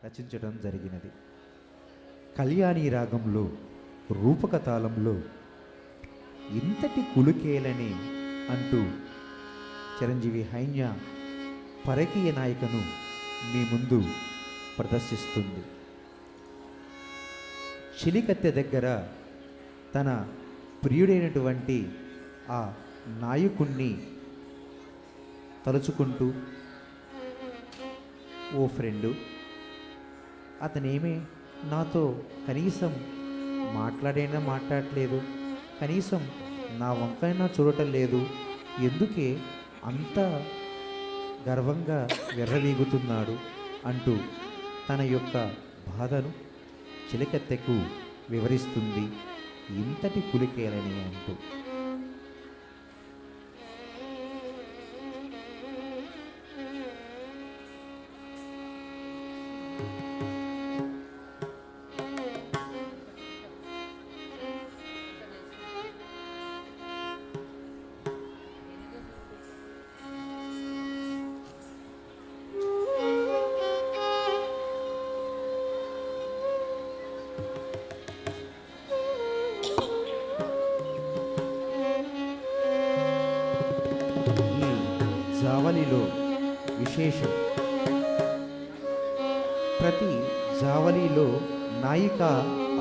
రచించడం జరిగినది. కళ్యాణి రాగంలో రూపక తాళంలో ఇంతటి కులుకేలని అంటూ చిరంజీవి హైన్య పరకీయ నాయికను మీ ముందు ప్రదర్శిస్తుంది. చిలికత్తె దగ్గర తన ప్రియుడైనటువంటి ఆ నాయకుణ్ణి తలుచుకుంటూ, ఓ ఫ్రెండు, అతనేమే నాతో కనీసం మాట్లాడైనా మాట్లాడలేదు, కనీసం నా వంకైనా చూడటం లేదు, ఎందుకే అంత గర్వంగా విర్రవీగుతున్నాడు అంటూ తన యొక్క బాధను చిలకత్తెకు వివరిస్తుంది. ఇంతటి కులికేలని అంటూ జావలిలో విశేషం. ప్రతి జావలిలో నాయిక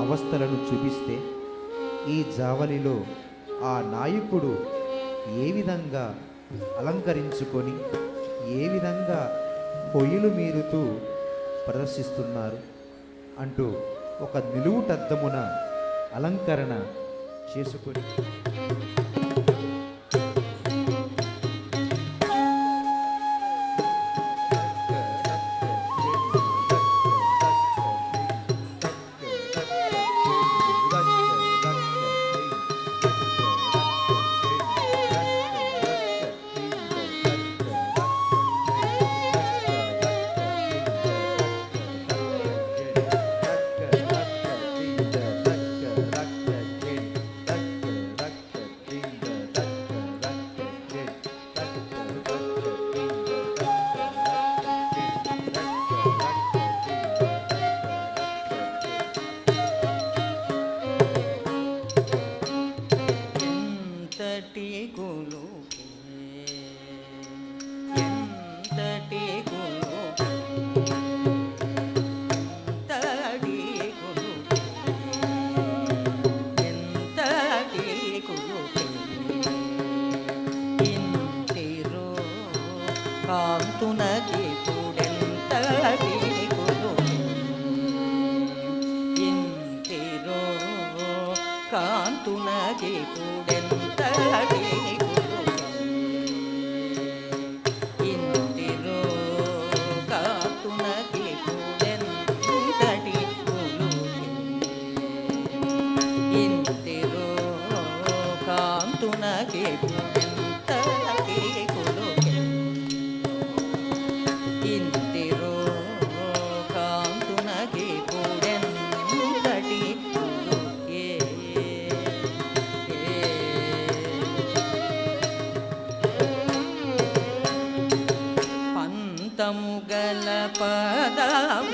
అవస్థలను చూపిస్తే ఈ జావలిలో ఆ నాయకుడు ఏ విధంగా అలంకరించుకొని ఏ విధంగా పొయ్యిలు మీరుతూ ప్రదర్శిస్తున్నారు అంటూ ఒక నిలువుటద్దమున అలంకరణ చేసుకొని కాంతునకి పుడెంతటి కులు ఇంటిరో కాంతునకి పుడెంతటి కులు ఇంటిరో కాంతునకి పుడెంతటి కులు ఇంటిరో కాంతునకి పుడెంతటి కులు ఇంతిరో కాంతునకి పుడెంతటి కులుకే పంతము గల పదభోజముకి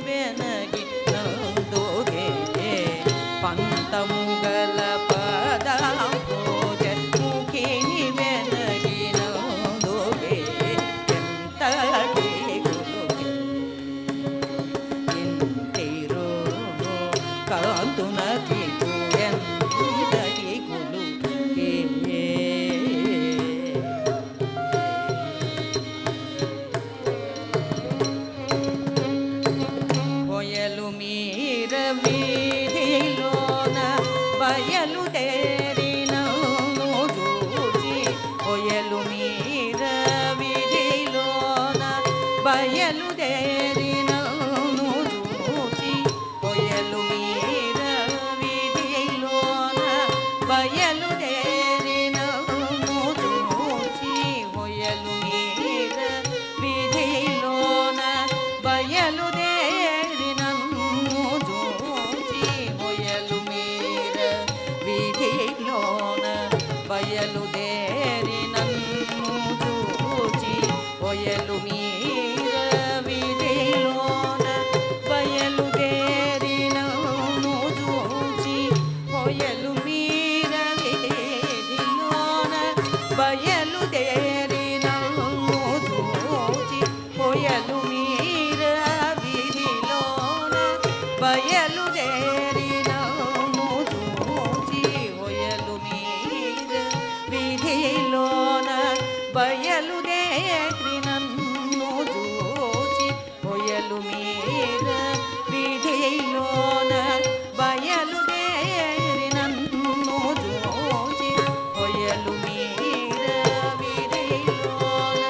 వెనగి నందోగే పంతము గల పదభోజముకి వెనగి నందోగే ఎంతటి కులుకే ఇంతిరో కాంతునకి పుడెంతటి కులుకే పొయలు మీర వీధిలోన బయలుదేరినను చూచి పొయలు మీర వీధిలోన బయలుదేరినను చూచి పొయలు మీర వీధిలోన బయలుదేరినను చూచి పొయలు మీర వీధిలోన బయలుదేరినను చూచి పొయలు మీర వీధిలోన బయలుదేరినను చూచి పొయలు మీర వీధి ಹೊಯಲು ಮೀರ ಬೀದಿಲೋನ ಬಯಲುದೇರಿನನು ಜೂಚಿ ಹೊಯಲು ಮೀರ ಬೀದಿಲೋನ ಬಯಲುದೇರಿ ನನ್ನು ಜೂಚಿ ಹೊಯಲು ಮೀರ ಬೀದಿಲೋನ ಬಯಲುದೇರಿ ನನ್ನು ಜೂಚಿ ಹೊಯಲು ಮೀರ ಬೀದಿಲೋನ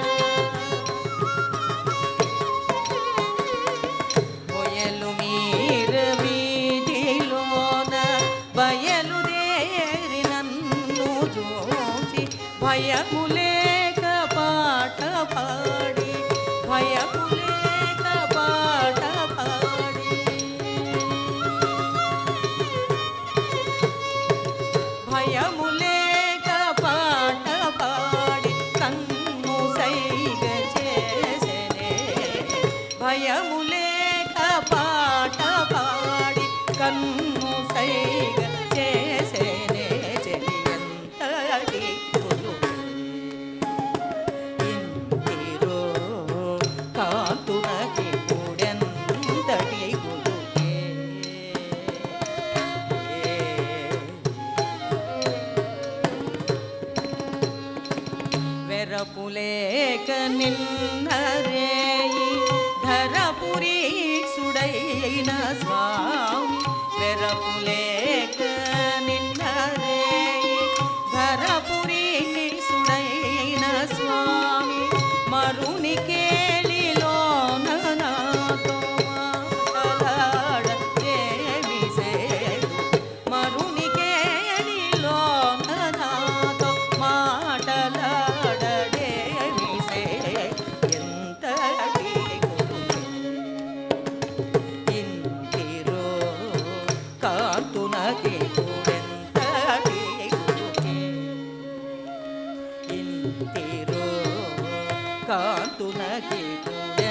ಹೊಯಲು ಮೀರ ಬೀದಿಲೋನ ಬಯಲುದೇರಿ ನನ್ನು ಜೋಚಿ ಭಯಮುಲೇಕ ಪಾಠ ಪಾಡಿ ಭಯಮುಲೇಕ ಪಾಠ ಪಾಡಿ భయములేక పాట పాడి కన్ను సైగ చేసెనే భయములేక పాట పాడి కన్ను సైగ చేసెనే చెలియంతటి ఇంటిరో కాంతునకి కూడెంతటి గురుకే వెరపులేక నిన్నరేయి ధరపురీక్షుడైన స్వామి వెరపులేక నిన్నరేయి ధరపురీక్షుడైన స్వామి మరుని కేళిలోన నాతో మాటలాడ దేవి సేదు మరుని కేళిలోన నాతో మాటలాడేమి సే ఎంతటి ఇంటిరో కాంతునకి కూడెంతటి ఇంటిరో కాంతునకి కూడెంతటి